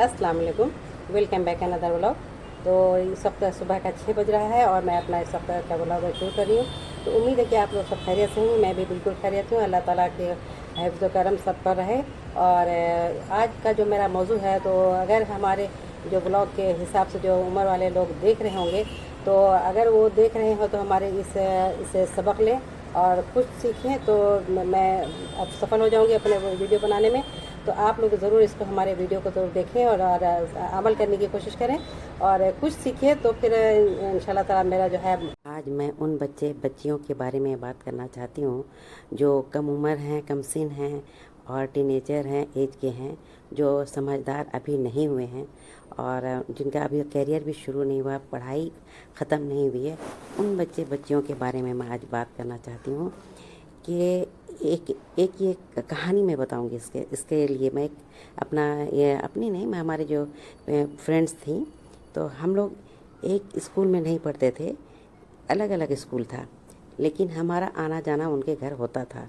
अस्सलाम वालेकुम। Welcome back another vlog. तो इस वक्त सुबह का 6 बज रहा है और मैं अपना इस वक्त का व्लॉग शुरू कर रही हूँ। तो उम्मीद है कि आप लोग सब खैरियत से हैं। मैं भी बिल्कुल खैरियत हूँ। अल्लाह ताला के हिफ्ज़ व करम सब पर रहे। और आज का जो मेरा मौजू है, तो अगर हमारे जो ब्लॉग के हिसाब से जो उम्र वाले लोग देख रहे होंगे, तो अगर वो देख रहे हो तो हमारे इस सबक लें और कुछ सीखें, तो मैं अब सफल हो जाऊंगी अपने वीडियो बनाने में। तो आप लोग ज़रूर इसको, हमारे वीडियो को ज़रूर देखें और अमल करने की कोशिश करें और कुछ सीखें, तो फिर इंशाल्लाह ताला मेरा जो है। आज मैं उन बच्चियों के बारे में बात करना चाहती हूँ जो कम उम्र हैं, कम सिन हैं और टीनेजर हैं, एज के हैं, जो समझदार अभी नहीं हुए हैं और जिनका अभी करियर भी शुरू नहीं हुआ, पढ़ाई ख़त्म नहीं हुई है। उन बच्चियों के बारे में मैं आज बात करना चाहती हूँ कि एक एक ये कहानी मैं बताऊंगी। इसके लिए मैं एक ये अपनी नहीं, मैं हमारे जो फ्रेंड्स थी, तो हम लोग एक स्कूल में नहीं पढ़ते थे, अलग अलग स्कूल था, लेकिन हमारा आना जाना उनके घर होता था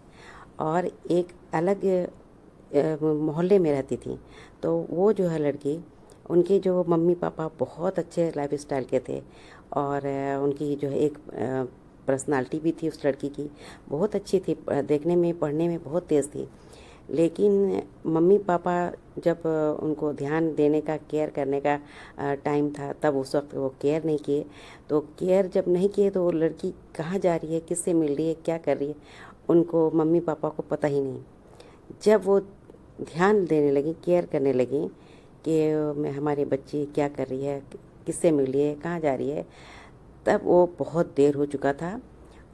और एक अलग मोहल्ले में रहती थी। तो वो जो है लड़की, उनके जो मम्मी पापा बहुत अच्छे लाइफ स्टाइल के थे और उनकी जो है एक पर्सनालिटी भी थी उस लड़की की, बहुत अच्छी थी, देखने में पढ़ने में बहुत तेज़ थी। लेकिन मम्मी पापा जब उनको ध्यान देने का, केयर करने का टाइम था, तब उस वक्त वो केयर नहीं किए। तो केयर जब नहीं किए तो वो लड़की कहाँ जा रही है, किससे मिल रही है, क्या कर रही है, उनको मम्मी पापा को पता ही नहीं। जब वो ध्यान देने लगी, केयर करने लगी कि मैं हमारी बच्ची क्या कर रही है, किससे मिल रही है, कहाँ जा रही है, तब वो बहुत देर हो चुका था।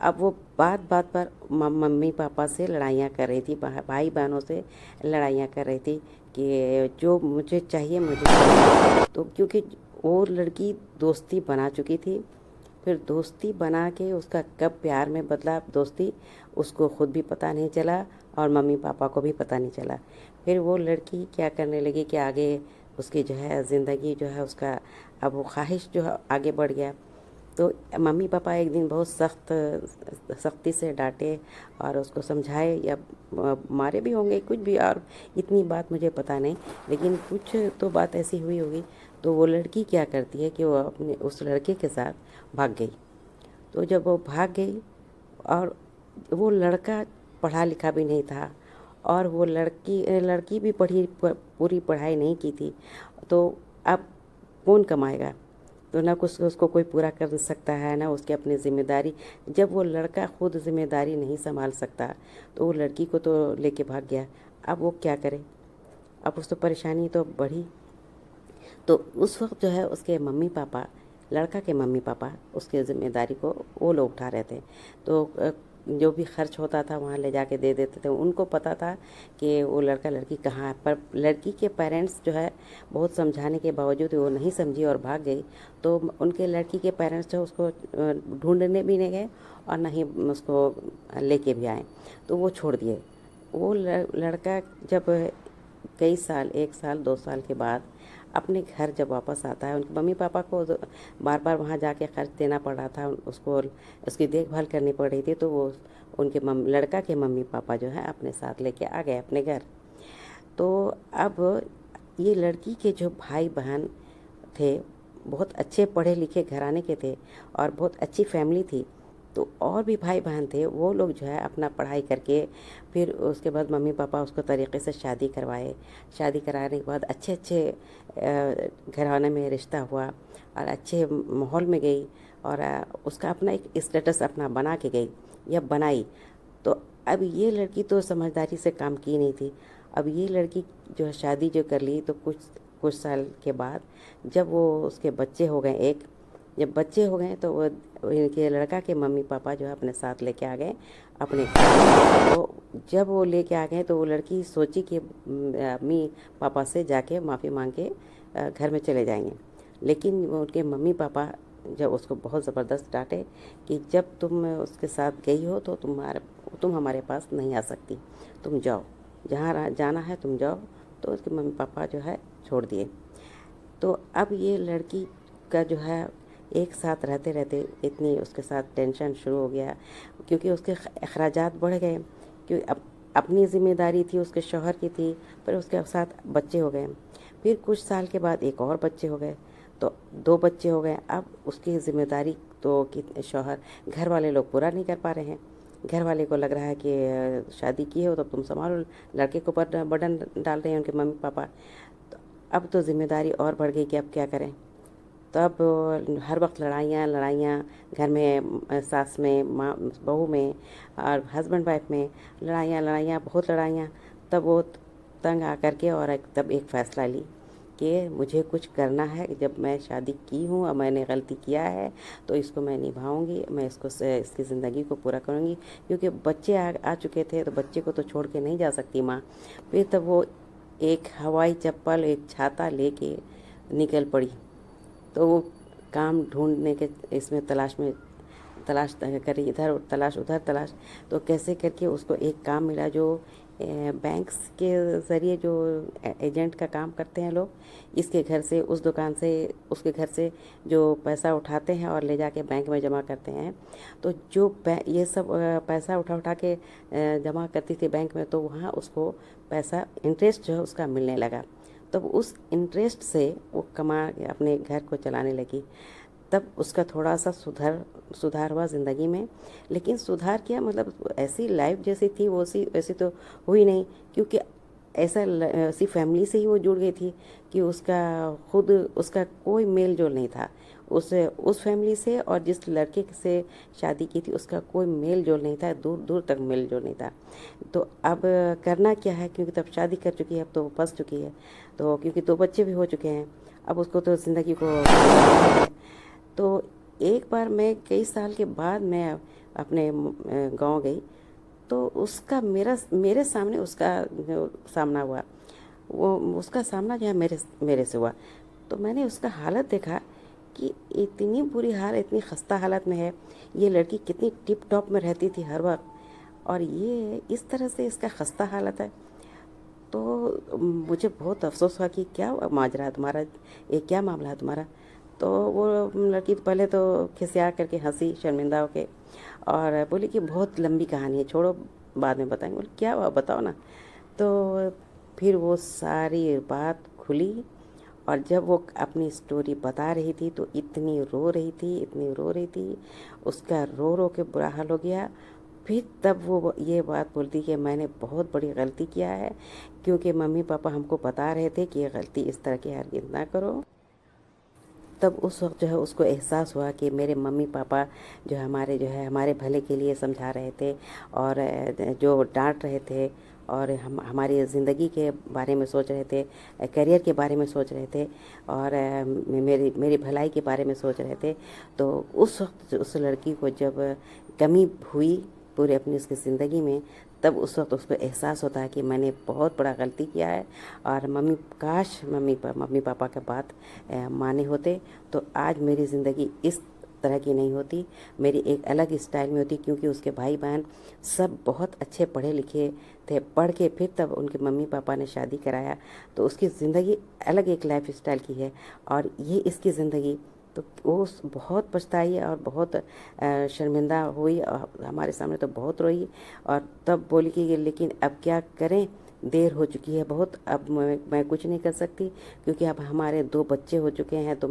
अब वो बात बात पर मम्मी पापा से लड़ाइयाँ कर रही थी, भाई बहनों से लड़ाइयाँ कर रही थी कि जो मुझे चाहिए मुझे चाहिए। तो क्योंकि वो लड़की दोस्ती बना चुकी थी, फिर दोस्ती बना के उसका कब प्यार में बदला दोस्ती, उसको ख़ुद भी पता नहीं चला और मम्मी पापा को भी पता नहीं चला। फिर वो लड़की क्या करने लगी कि आगे उसकी जो है ज़िंदगी जो है उसका, अब वो ख्वाहिश जो है आगे बढ़ गया। तो मम्मी पापा एक दिन बहुत सख्ती से डांटे और उसको समझाए, या मारे भी होंगे कुछ भी, और इतनी बात मुझे पता नहीं, लेकिन कुछ तो बात ऐसी हुई होगी। तो वो लड़की क्या करती है कि वो अपने उस लड़के के साथ भाग गई। तो जब वो भाग गई और वो लड़का पढ़ा लिखा भी नहीं था और वो लड़की भी पूरी पढ़ाई नहीं की थी, तो अब कौन कमाएगा? तो ना कुछ उसको कोई पूरा कर सकता है, ना उसकी अपनी ज़िम्मेदारी। जब वो लड़का खुद ज़िम्मेदारी नहीं संभाल सकता, तो वो लड़की को तो लेके भाग गया। अब वो क्या करे? अब उस तो परेशानी तो बढ़ी। तो उस वक्त जो है उसके मम्मी पापा, लड़का के मम्मी पापा, उसके ज़िम्मेदारी को वो लोग उठा रहे थे। तो जो भी खर्च होता था वहाँ ले जाके दे देते थे। उनको पता था कि वो लड़का लड़की कहाँ है, पर लड़की के पेरेंट्स जो है बहुत समझाने के बावजूद वो नहीं समझी और भाग गई। तो उनके लड़की के पेरेंट्स जो उसको ढूंढने भी नहीं गए और ना ही उसको लेके भी आए, तो वो छोड़ दिए। वो लड़का जब कई साल, 1 साल 2 साल के बाद अपने घर जब वापस आता है, उनके मम्मी पापा को बार बार वहाँ जाके खर्च देना पड़ रहा था, उसको उसकी देखभाल करनी पड़ रही थी। तो वो उनके लड़का के मम्मी पापा जो है अपने साथ लेके आ गए अपने घर। तो अब ये लड़की के जो भाई बहन थे, बहुत अच्छे पढ़े लिखे घराने के थे और बहुत अच्छी फैमिली थी। तो और भी भाई बहन थे, वो लोग जो है अपना पढ़ाई करके, फिर उसके बाद मम्मी पापा उसको तरीक़े से शादी करवाए। शादी कराने के बाद अच्छे अच्छे घराने में रिश्ता हुआ और अच्छे माहौल में गई और उसका अपना एक स्टेटस अपना बना के गई या बनाई। तो अब ये लड़की तो समझदारी से काम की नहीं थी। अब ये लड़की जो है शादी जो कर ली, तो कुछ साल के बाद जब वो उसके बच्चे हो गए, जब बच्चे हो गए, तो वो इनके लड़का के मम्मी पापा जो है अपने साथ लेके आ गए अपने घर। तो जब वो लेके आ गए, तो वो लड़की सोची कि मम्मी पापा से जाके माफ़ी मांग के घर में चले जाएंगे। लेकिन उनके मम्मी पापा जब उसको बहुत ज़बरदस्त डांटे कि जब तुम उसके साथ गई हो तो तुम हमारे पास नहीं आ सकती, तुम जाओ, जहाँ जाना है तुम जाओ। तो उसके मम्मी पापा जो है छोड़ दिए। तो अब ये लड़की का जो है एक साथ रहते रहते इतनी उसके साथ टेंशन शुरू हो गया, क्योंकि उसके अखराजात बढ़ गए, क्योंकि अपनी ज़िम्मेदारी थी, उसके शौहर की थी, पर उसके साथ बच्चे हो गए। फिर कुछ साल के बाद एक और बच्चे हो गए, तो 2 बच्चे हो गए। अब उसकी ज़िम्मेदारी तो कि शौहर घर वाले लोग पूरा नहीं कर पा रहे हैं। घर वाले को लग रहा है कि शादी की हो तो तुम संभालो, लड़के को बर्डन डाल रहे हैं उनके मम्मी पापा। तो अब तो ज़िम्मेदारी और बढ़ गई कि अब क्या करें। तो अब हर वक्त लड़ाइयाँ लड़ाइयाँ घर में, सास में, माँ बहू में और हस्बैंड वाइफ में लड़ाइयाँ लड़ाइयाँ, बहुत लड़ाइयाँ। तब वो तंग आकर के और तब एक फ़ैसला ली कि मुझे कुछ करना है। जब मैं शादी की हूँ और मैंने गलती किया है तो इसको मैं निभाऊंगी, मैं इसकी ज़िंदगी को पूरा करूँगी, क्योंकि बच्चे आ चुके थे तो बच्चे को तो छोड़ के नहीं जा सकती माँ। फिर तब वो एक हवाई चप्पल, एक छाता लेके निकल पड़ी। तो वो काम ढूंढने के इसमें तलाश करी, इधर तलाश उधर तलाश। तो कैसे करके उसको एक काम मिला जो बैंक्स के ज़रिए जो एजेंट का काम करते हैं लोग, इसके घर से, उस दुकान से, उसके घर से जो पैसा उठाते हैं और ले जाके बैंक में जमा करते हैं। तो जो ये सब पैसा उठा उठा के जमा करती थी बैंक में, तो वहाँ उसको पैसा, इंटरेस्ट जो है उसका मिलने लगा। तब उस इंटरेस्ट से वो कमा अपने घर को चलाने लगी। तब उसका थोड़ा सा सुधार हुआ ज़िंदगी में। लेकिन सुधार क्या, मतलब ऐसी लाइफ जैसी थी वो वैसी तो हुई नहीं, क्योंकि ऐसी फैमिली से ही वो जुड़ गई थी कि उसका कोई मेल जोल नहीं था उस फैमिली से, और जिस लड़के से शादी की थी उसका कोई मेल जोल नहीं था, दूर दूर तक मेल जोल नहीं था। तो अब करना क्या है, क्योंकि तब शादी कर चुकी है, अब तो वो फंस चुकी है। तो क्योंकि 2 बच्चे भी हो चुके हैं, अब उसको तो ज़िंदगी को तो एक बार मैं कई साल के बाद मैं अपने गांव गई, तो उसका मेरे सामने उसका जो सामना हुआ, वो उसका सामना जो है मेरे से हुआ। तो मैंने उसका हालत देखा कि इतनी बुरी हाल, इतनी खस्ता हालत में है। ये लड़की कितनी टिप टॉप में रहती थी हर वक्त, और ये इस तरह से इसका खस्ता हालत है। तो मुझे बहुत अफसोस हुआ कि क्या माजरा है तुम्हारा, ये क्या मामला है तुम्हारा। तो वो लड़की तो पहले तो खिसिया करके हंसी, शर्मिंदा होके, और बोली कि बहुत लंबी कहानी है, छोड़ो बाद में बताएंगे। बोले क्या हुआ बताओ ना। तो फिर वो सारी बात खुली, और जब वो अपनी स्टोरी बता रही थी तो इतनी रो रही थी, इतनी रो रही थी, उसका रो रो के बुरा हाल हो गया। फिर तब वो ये बात बोलती कि मैंने बहुत बड़ी गलती किया है, क्योंकि मम्मी पापा हमको बता रहे थे कि ये गलती इस तरह की हरगिज़ ना करो। तब उस वक्त जो है उसको एहसास हुआ कि मेरे मम्मी पापा जो है हमारे भले के लिए समझा रहे थे, और जो डांट रहे थे, और हमारी ज़िंदगी के बारे में सोच रहे थे, करियर के बारे में सोच रहे थे, और मेरी भलाई के बारे में सोच रहे थे। तो उस वक्त उस लड़की को जब कमी हुई पूरी अपनी उसकी ज़िंदगी में, तब उस वक्त उसको एहसास होता है कि मैंने बहुत बड़ा गलती किया है, और काश मम्मी पापा का बात माने होते तो आज मेरी ज़िंदगी इस तरह की नहीं होती, मेरी एक अलग स्टाइल में होती। क्योंकि उसके भाई बहन सब बहुत अच्छे पढ़े लिखे थे, पढ़ के फिर तब उनके मम्मी पापा ने शादी कराया, तो उसकी ज़िंदगी अलग एक लाइफ स्टाइल की है, और ये इसकी ज़िंदगी। तो वो बहुत पछताई और बहुत शर्मिंदा हुई, हमारे सामने तो बहुत रोई, और तब बोली कि लेकिन अब क्या करें, देर हो चुकी है बहुत, अब मैं कुछ नहीं कर सकती, क्योंकि अब हमारे 2 बच्चे हो चुके हैं, तो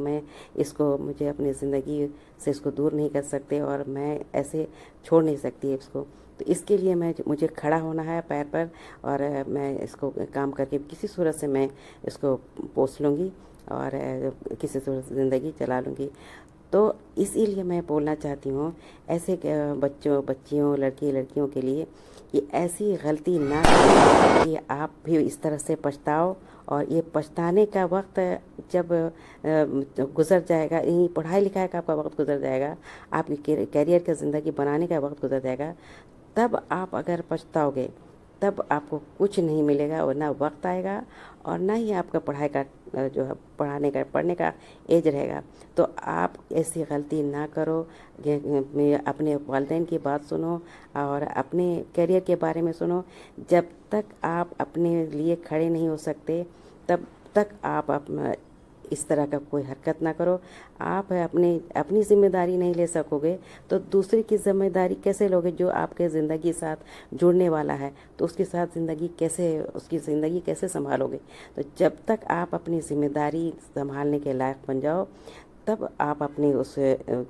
मुझे अपनी ज़िंदगी से इसको दूर नहीं कर सकते, और मैं ऐसे छोड़ नहीं सकती इसको। तो इसके लिए मुझे खड़ा होना है पैर पर, और मैं इसको काम करके किसी सूरत से मैं इसको पोस लूँगी, और किसी सूरत से ज़िंदगी चला लूँगी। तो इसीलिए मैं बोलना चाहती हूँ ऐसे बच्चियों, लड़कियों के लिए कि ऐसी गलती ना करें कि आप भी इस तरह से पछताओ, और ये पछताने का वक्त जब गुज़र जाएगा, यही पढ़ाई लिखाई का आपका वक्त गुज़र जाएगा, आपकी करियर का ज़िंदगी बनाने का वक्त गुज़र जाएगा, तब आप अगर पछताओगे तब आपको कुछ नहीं मिलेगा, और ना वक्त आएगा, और ना ही आपका जो है पढ़ने का एज रहेगा। तो आप ऐसी गलती ना करो, अपने वालिदैन की बात सुनो, और अपने करियर के बारे में सुनो। जब तक आप अपने लिए खड़े नहीं हो सकते, तब तक आप इस तरह का कोई हरकत ना करो। आप अपनी ज़िम्मेदारी नहीं ले सकोगे तो दूसरे की ज़िम्मेदारी कैसे लोगे? जो आपके ज़िंदगी साथ जुड़ने वाला है तो उसके साथ उसकी ज़िंदगी कैसे संभालोगे? तो जब तक आप अपनी ज़िम्मेदारी संभालने के लायक बन जाओ, तब आप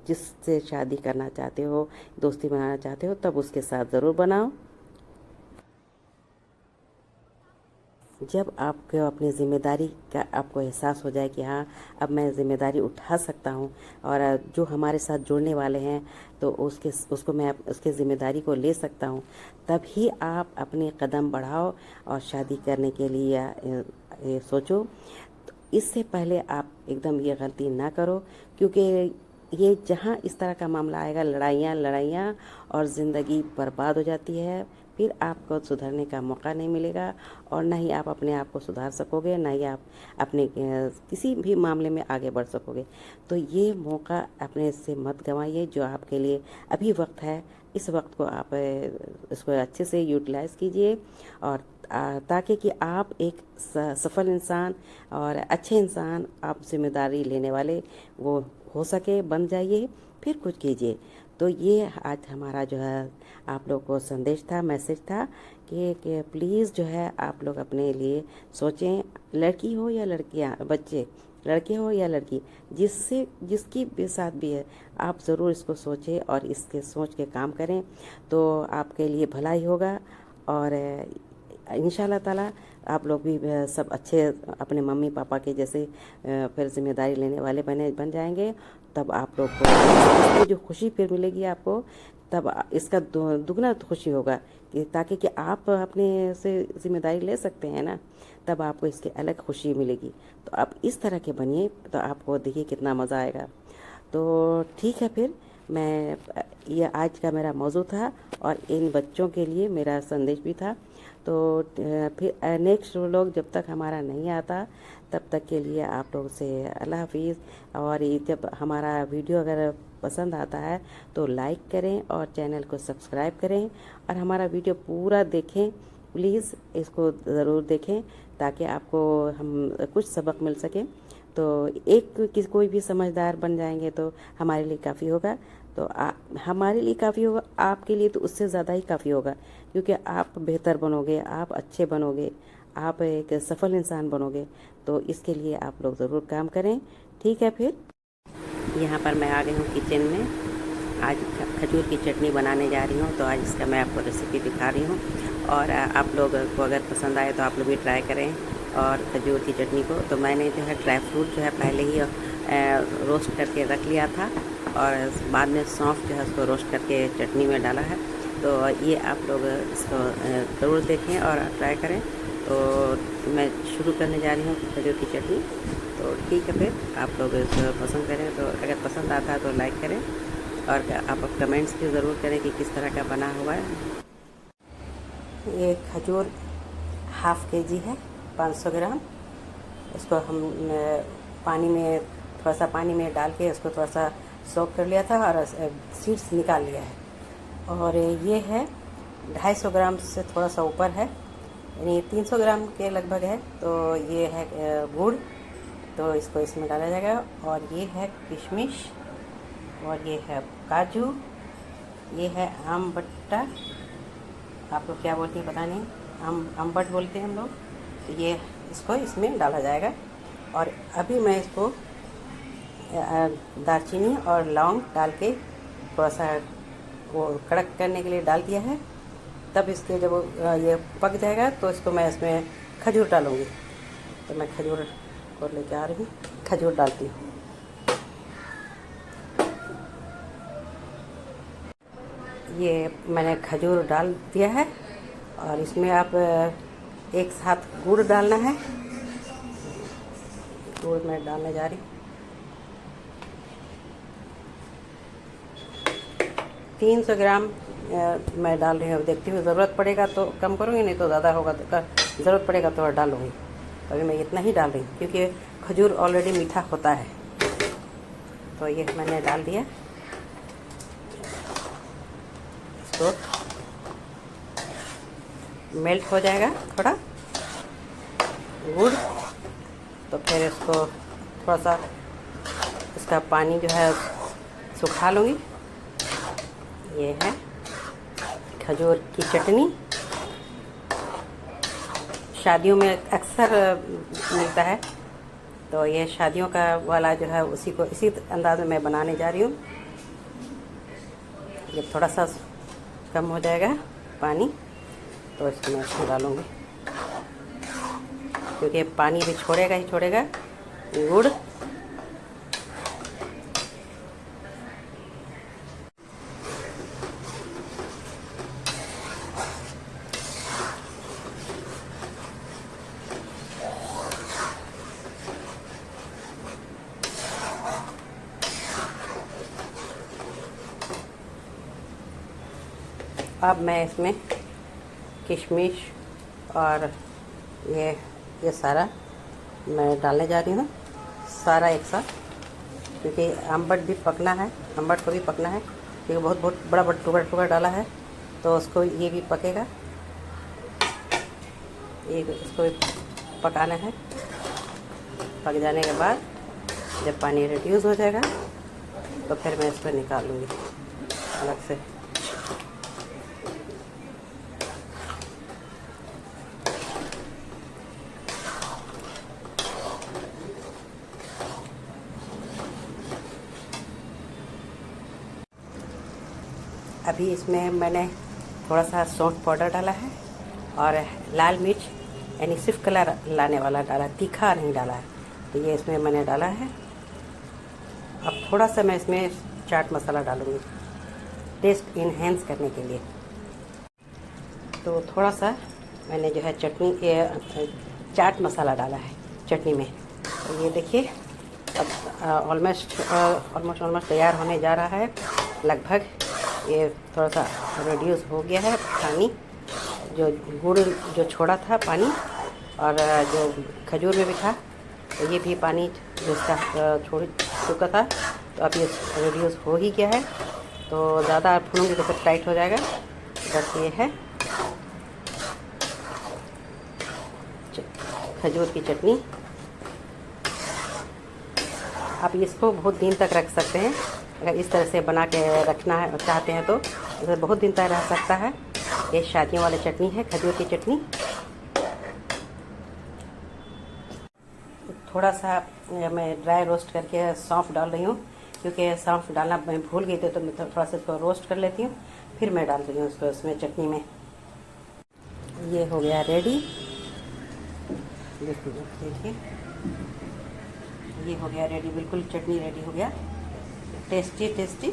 जिससे शादी करना चाहते हो, दोस्ती बनाना चाहते हो, तब उसके साथ ज़रूर बनाओ। जब आपको अपनी ज़िम्मेदारी का आपको एहसास हो जाए कि हाँ, अब मैं ज़िम्मेदारी उठा सकता हूँ और जो हमारे साथ जुड़ने वाले हैं तो मैं उसके ज़िम्मेदारी को ले सकता हूँ, तभी आप अपने कदम बढ़ाओ और शादी करने के लिए ये सोचो। तो इससे पहले आप एकदम ये गलती ना करो, क्योंकि ये जहाँ इस तरह का मामला आएगा, लड़ाइयाँ और ज़िंदगी बर्बाद हो जाती है। फिर आपको सुधरने का मौका नहीं मिलेगा और ना ही आप अपने आप को सुधार सकोगे, ना ही आप अपने किसी भी मामले में आगे बढ़ सकोगे। तो ये मौका अपने से मत गंवाइए, जो आपके लिए अभी वक्त है। इस वक्त को आप इसको अच्छे से यूटिलाइज़ कीजिए और ताकि कि आप एक सफल इंसान और अच्छे इंसान, आप जिम्मेदारी लेने वाले वो हो सके, बन जाइए, फिर कुछ कीजिए। तो ये आज हमारा जो है आप लोग को संदेश था, मैसेज था कि प्लीज़ जो है आप लोग अपने लिए सोचें, लड़की हो या लड़कियां, बच्चे, लड़के हो या लड़की, जिसकी भी साथ भी है, आप ज़रूर इसको सोचें और इसके सोच के काम करें, तो आपके लिए भला ही होगा। और इंशाल्लाह ताला आप लोग भी सब अच्छे अपने मम्मी पापा के जैसे फिर जिम्मेदारी लेने वाले बन जाएंगे। तब आप लोग को जो खुशी फिर मिलेगी आपको, तब इसका दुगना खुशी होगा कि ताकि कि आप अपने से जिम्मेदारी ले सकते हैं ना, तब आपको इसकी अलग खुशी मिलेगी। तो आप इस तरह के बनिए, तो आपको देखिए कितना मज़ा आएगा। तो ठीक है, फिर ये आज का मेरा मौजू था और इन बच्चों के लिए मेरा संदेश भी था। तो फिर नेक्स्ट व्लॉग जब तक हमारा नहीं आता, तब तक के लिए आप लोग से अल्लाह हाफिज़। और जब हमारा वीडियो अगर पसंद आता है तो लाइक करें और चैनल को सब्सक्राइब करें और हमारा वीडियो पूरा देखें, प्लीज़ इसको ज़रूर देखें ताकि आपको हम कुछ सबक मिल सके। तो कोई भी समझदार बन जाएंगे तो हमारे लिए काफ़ी होगा। तो हमारे लिए काफ़ी होगा, आपके लिए तो उससे ज़्यादा ही काफ़ी होगा, क्योंकि आप बेहतर बनोगे, आप अच्छे बनोगे, आप एक सफल इंसान बनोगे। तो इसके लिए आप लोग ज़रूर काम करें। ठीक है, फिर यहाँ पर मैं आ गई हूँ किचन में। आज खजूर की चटनी बनाने जा रही हूँ, तो आज इसका मैं आपको रेसिपी दिखा रही हूँ। और आप लोग को अगर पसंद आए तो आप लोग भी ट्राई करें और खजूर की चटनी को। तो मैंने जो है ड्राई फ्रूट जो है पहले ही रोस्ट करके रख लिया था और बाद में सौंफ जो है उसको रोस्ट करके चटनी में डाला है। तो ये आप लोग इसको ज़रूर देखें और ट्राई करें। तो मैं शुरू करने जा रही हूँ खजूर की चटनी। तो ठीक है, फिर आप लोग इसको पसंद करें, तो अगर पसंद आता है तो लाइक करें और आप कमेंट्स भी ज़रूर करें कि किस तरह का बना हुआ है। ये खजूर हाफ़ केजी है, 500 ग्राम। इसको हम थोड़ा सा पानी में डाल के इसको थोड़ा सा सोक कर लिया था और सीड्स निकाल लिया है। और ये है 250 ग्राम से थोड़ा सा ऊपर है, यानी 300 ग्राम के लगभग है। तो ये है गुड़, तो इसको इसमें डाला जाएगा। और ये है किशमिश, और ये है काजू, ये है आम बट्टा, आप लोग क्या बोलते हैं पता नहीं, अम्बट बोलते हैं हम लोग। तो ये इसको इसमें डाला जाएगा। और अभी मैं इसको दालचीनी और लौंग डाल के थोड़ा सा वो कड़क करने के लिए डाल दिया है। तब इसके जब ये पक जाएगा तो इसको मैं इसमें खजूर डालूँगी। तो मैं खजूर को लेके आ रही हूँ, खजूर डालती हूँ। ये मैंने खजूर डाल दिया है और इसमें आप एक साथ गुड़ डालना है। गुड़ मैं डालने जा रही हूँ, 300 ग्राम मैं डाल रही हूँ। देखती हूँ, ज़रूरत पड़ेगा तो कम करूँगी, नहीं तो ज़्यादा होगा तो ज़रूरत पड़ेगा तो डालूँगी। तो अभी मैं इतना ही डाल रही हूँ क्योंकि खजूर ऑलरेडी मीठा होता है। तो ये मैंने डाल दिया। इसको मेल्ट हो जाएगा थोड़ा गुड़, तो फिर इसको थोड़ा सा इसका पानी जो है सुखा लूँगी। ये है खजूर की चटनी, शादियों में अक्सर मिलता है, तो ये शादियों का वाला जो है उसी को इसी अंदाज में मैं बनाने जा रही हूँ। ये थोड़ा सा कम हो जाएगा पानी तो इसको मैं इसमें डालूँगी, क्योंकि पानी भी छोड़ेगा ही छोड़ेगा गुड़। अब मैं इसमें किशमिश और ये सारा मैं डालने जा रही हूँ, सारा एक साथ, क्योंकि अम्बट भी पकना है, अम्बट को भी पकना है, क्योंकि बहुत बहुत बड़ा बड़ा टुकड़ा टुकड़ा डाला है तो उसको ये भी पकेगा, ये इसको भी पकाना है। पक जाने के बाद जब पानी रिड्यूस हो जाएगा तो फिर मैं इसको निकाल लूँगी अलग से। अभी इसमें मैंने थोड़ा सा सौंठ पाउडर डाला है और लाल मिर्च यानी सिर्फ कलर लाने वाला डाला, तीखा नहीं डाला है, तो ये इसमें मैंने डाला है। अब थोड़ा सा मैं इसमें चाट मसाला डालूँगी टेस्ट इन्हेंस करने के लिए। तो थोड़ा सा मैंने जो है चाट मसाला डाला है चटनी में। तो ये देखिए अब ऑलमोस्ट तैयार होने जा रहा है लगभग। ये थोड़ा सा रिड्यूस हो गया है पानी, जो गुड़ जो छोड़ा था पानी और जो खजूर में भी था, तो ये भी पानी जो इसका छोड़ चुका था, तो अब ये रिड्यूस हो ही गया है। तो ज़्यादा भूनूंगी तो फिर टाइट हो जाएगा। बस ये है खजूर की चटनी। आप इसको बहुत दिन तक रख सकते हैं, अगर इस तरह से बना के रखना है चाहते हैं तो इसे बहुत दिन तक रह सकता है। ये शादियों वाली चटनी है, खजूर की चटनी। थोड़ा सा मैं ड्राई रोस्ट करके सौंफ डाल रही हूँ, क्योंकि सौंफ डालना मैं भूल गई थी, तो मैं थोड़ा सा इसको रोस्ट कर लेती हूँ, फिर मैं डाल रही हूँ उसको इसमें चटनी में। ये हो गया रेडी, देखिए ये हो गया रेडी, बिल्कुल चटनी रेडी हो गया, टेस्टी टेस्टी।